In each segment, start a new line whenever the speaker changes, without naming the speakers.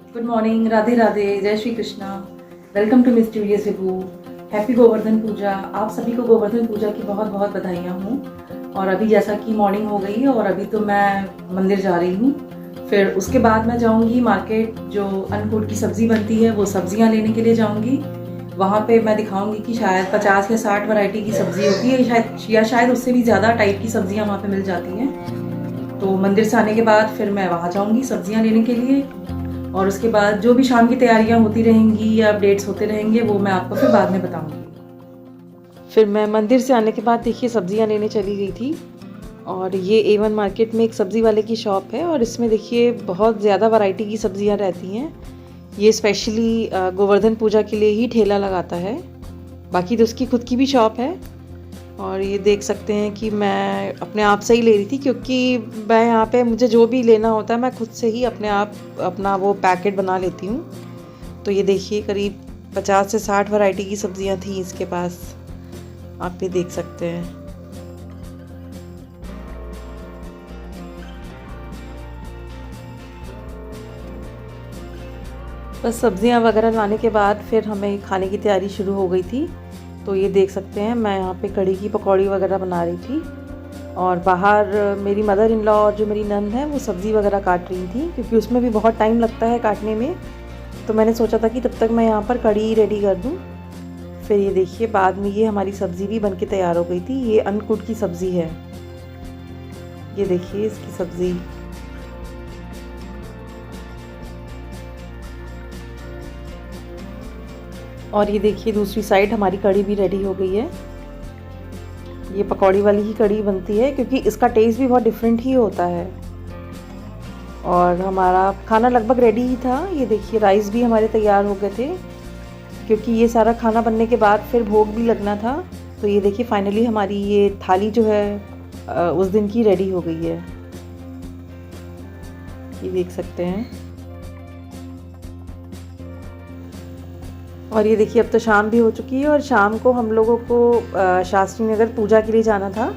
Good morning, Radhe Radhe, जय Shri Krishna. Welcome to mysterious Vibhu. Happy Govardhan Puja. आप सभी को गोवर्धन पूजा की बहुत बहुत बधाइयाँ हूँ। और अभी जैसा कि मॉर्निंग हो गई है और अभी तो मैं मंदिर जा रही हूँ। फिर उसके बाद मैं जाऊँगी मार्केट, जो अन्नकूट की सब्ज़ी बनती है वो सब्ज़ियाँ लेने के लिए जाऊँगी। वहाँ पे मैं दिखाऊँगी कि शायद 50 या 60 वैरायटी की सब्ज़ी होती है, शायद उससे भी ज़्यादा टाइप की सब्ज़ियाँ वहाँ पे मिल जाती हैं। तो मंदिर से आने के बाद फिर मैं वहाँ जाऊँगी सब्ज़ियाँ लेने के लिए। और उसके बाद जो भी शाम की तैयारियां होती रहेंगी या अपडेट्स होते रहेंगे वो मैं आपको फिर बाद में बताऊंगी। फिर मैं मंदिर से आने के बाद देखिए सब्जियां लेने चली गई थी। और ये A1 मार्केट में एक सब्ज़ी वाले की शॉप है और इसमें देखिए बहुत ज़्यादा वैरायटी की सब्जियां रहती हैं। ये स्पेशली गोवर्धन पूजा के लिए ही ठेला लगाता है, बाकी तो उसकी खुद की भी शॉप है। और ये देख सकते हैं कि मैं अपने आप से ही ले रही थी, क्योंकि मैं यहाँ पे मुझे जो भी लेना होता है मैं खुद से ही अपने आप अपना वो पैकेट बना लेती हूँ। तो ये देखिए करीब 50 से 60 वैरायटी की सब्जियाँ थी इसके पास, आप ये देख सकते हैं। बस सब्जियाँ वगैरह लाने के बाद फिर हमें खाने की तैयारी शुरू हो गई थी। तो ये देख सकते हैं मैं यहाँ पे कढ़ी की पकौड़ी वगैरह बना रही थी और बाहर मेरी मदर इन लॉ और जो मेरी नंद है वो सब्ज़ी वगैरह काट रही थी, क्योंकि उसमें भी बहुत टाइम लगता है काटने में। तो मैंने सोचा था कि तब तक मैं यहाँ पर कढ़ी रेडी कर दूँ। फिर ये देखिए बाद में ये हमारी सब्ज़ी भी बनके तैयार हो गई थी। ये अन्नकूट की सब्ज़ी है, ये देखिए इसकी सब्ज़ी। और ये देखिए दूसरी साइड हमारी कढ़ी भी रेडी हो गई है। ये पकौड़ी वाली ही कढ़ी बनती है, क्योंकि इसका टेस्ट भी बहुत डिफरेंट ही होता है। और हमारा खाना लगभग रेडी ही था। ये देखिए राइस भी हमारे तैयार हो गए थे, क्योंकि ये सारा खाना बनने के बाद फिर भोग भी लगना था। तो ये देखिए फाइनली हमारी ये थाली जो है उस दिन की रेडी हो गई है, ये देख सकते हैं। और ये देखिए अब तो शाम भी हो चुकी है और शाम को हम लोगों को शास्त्री नगर पूजा के लिए जाना था।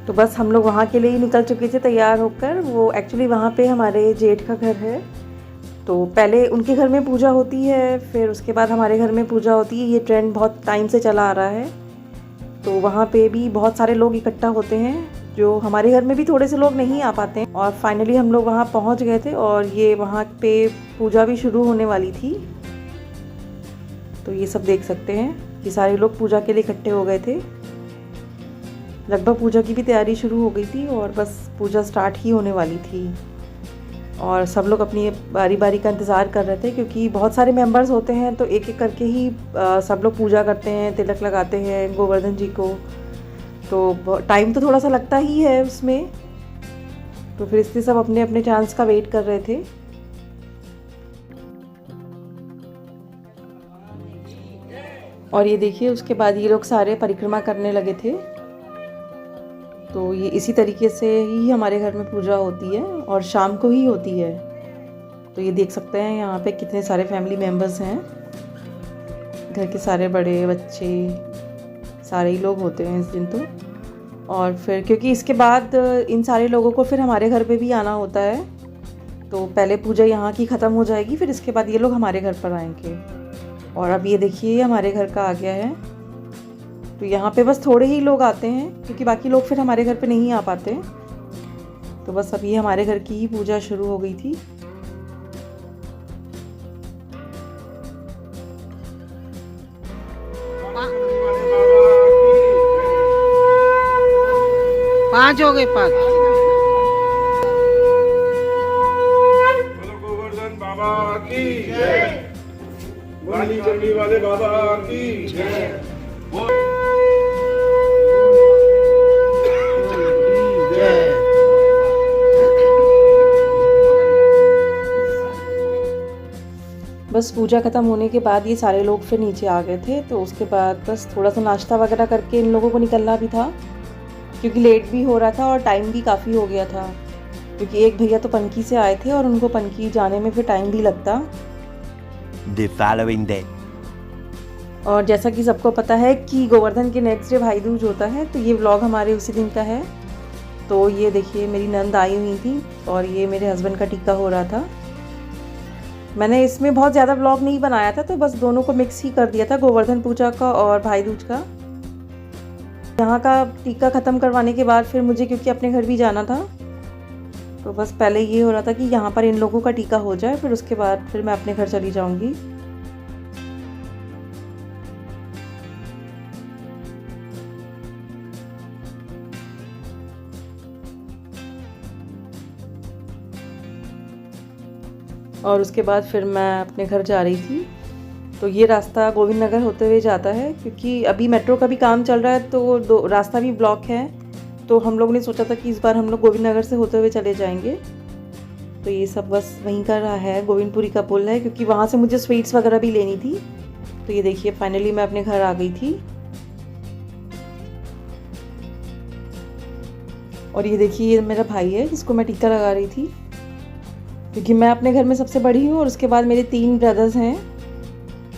तो बस हम लोग वहाँ के लिए ही निकल चुके थे तैयार होकर। वो एक्चुअली वहाँ पे हमारे जेठ का घर है, तो पहले उनके घर में पूजा होती है, फिर उसके बाद हमारे घर में पूजा होती है। ये ट्रेंड बहुत टाइम से चला आ रहा है। तो वहाँ पे भी बहुत सारे लोग इकट्ठा होते हैं, जो हमारे घर में भी थोड़े से लोग नहीं आ पाते हैं। और फाइनली हम लोग वहाँ पहुँच गए थे और ये वहाँ पे पूजा भी शुरू होने वाली थी। तो ये सब देख सकते हैं कि सारे लोग पूजा के लिए इकट्ठे हो गए थे। लगभग पूजा की भी तैयारी शुरू हो गई थी और बस पूजा स्टार्ट ही होने वाली थी। और सब लोग अपनी बारी बारी का इंतज़ार कर रहे थे, क्योंकि बहुत सारे मेंबर्स होते हैं तो एक एक करके ही सब लोग पूजा करते हैं, तिलक लगाते हैं गोवर्धन जी को। तो टाइम तो थोड़ा सा लगता ही है उसमें। तो फिर इसलिए सब अपने अपने चांस का वेट कर रहे थे। और ये देखिए उसके बाद ये लोग सारे परिक्रमा करने लगे थे। तो ये इसी तरीके से ही हमारे घर में पूजा होती है और शाम को ही होती है। तो ये देख सकते हैं यहाँ पे कितने सारे फैमिली मेम्बर्स हैं, घर के सारे बड़े बच्चे सारे ही लोग होते हैं इस दिन तो। और फिर क्योंकि इसके बाद इन सारे लोगों को फिर हमारे घर पे भी आना होता है, तो पहले पूजा यहाँ की ख़त्म हो जाएगी, फिर इसके बाद ये लोग हमारे घर पर आएंगे। और अब ये देखिए हमारे घर का आ गया है। तो यहाँ पे बस थोड़े ही लोग आते हैं, क्योंकि बाकी लोग फिर हमारे घर पे नहीं आ पाते। तो बस अभी हमारे घर की ही पूजा शुरू हो गई थी।
पाँच हो गए, पाँच।
बोलो गोवर्धन बाबा की जय, वाली चंडी वाले बाबा की जय।
बस पूजा ख़त्म होने के बाद ये सारे लोग फिर नीचे आ गए थे। तो उसके बाद बस थोड़ा सा नाश्ता वगैरह करके इन लोगों को निकलना भी था, क्योंकि लेट भी हो रहा था और टाइम भी काफ़ी हो गया था। क्योंकि एक भैया तो पनकी से आए थे और उनको पनकी जाने में फिर टाइम भी लगता।
The following day.
और जैसा कि सबको पता है कि गोवर्धन के नेक्स्ट डे भाई दूज होता है, तो ये व्लॉग हमारे उसी दिन का है। तो ये देखिए मेरी नंद आई हुई थी और ये मेरे हस्बैंड का टीका हो रहा था। मैंने इसमें बहुत ज़्यादा व्लॉग नहीं बनाया था, तो बस दोनों को मिक्स ही कर दिया था, गोवर्धन पूजा का और भाई दूज का। यहाँ का टीका ख़त्म करवाने के बाद फिर मुझे, क्योंकि अपने घर भी जाना था, तो बस पहले ये हो रहा था कि यहाँ पर इन लोगों का टीका हो जाए, फिर उसके बाद फिर मैं अपने घर चली जाऊँगी। और उसके बाद फिर मैं अपने घर जा रही थी। तो ये रास्ता गोविंद नगर होते हुए जाता है, क्योंकि अभी मेट्रो का भी काम चल रहा है, तो रास्ता भी ब्लॉक है। तो हम लोग ने सोचा था कि इस बार हम लोग गोविंद नगर से होते हुए चले जाएंगे। तो ये सब बस वहीं का रहा है, गोविंदपुरी का पुल है, क्योंकि वहाँ से मुझे स्वीट्स वगैरह भी लेनी थी। तो ये देखिए फाइनली मैं अपने घर आ गई थी। और ये देखिए ये मेरा भाई है जिसको मैं टीका लगा रही थी, क्योंकि मैं अपने घर में सबसे बड़ी हूँ और उसके बाद मेरे 3 ब्रदर्स हैं,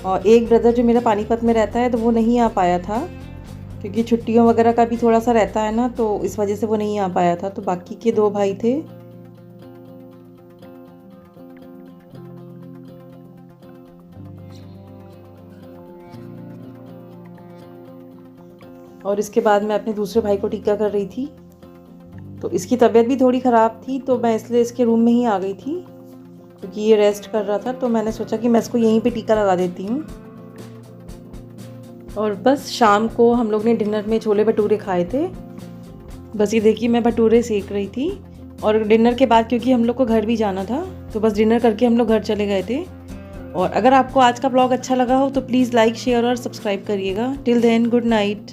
और एक ब्रदर जो मेरा पानीपत में रहता है तो वो नहीं आ पाया था, क्योंकि छुट्टियों वगैरह का भी थोड़ा सा रहता है ना, तो इस वजह से वो नहीं आ पाया था। तो बाकी के 2 भाई थे। और इसके बाद मैं अपने दूसरे भाई को टीका कर रही थी। तो इसकी तबीयत भी थोड़ी ख़राब थी, तो मैं इसलिए इसके रूम में ही आ गई थी, क्योंकि ये रेस्ट कर रहा था। तो मैंने सोचा कि मैं इसको यहीं पे टीका लगा देती हूँ। और बस शाम को हम लोग ने डिनर में छोले भटूरे खाए थे। बस ये देखिए मैं भटूरे सेक रही थी। और डिनर के बाद क्योंकि हम लोग को घर भी जाना था, तो बस डिनर करके हम लोग घर चले गए थे। और अगर आपको आज का ब्लॉग अच्छा लगा हो तो प्लीज़ लाइक, शेयर और सब्सक्राइब करिएगा। Till then good night.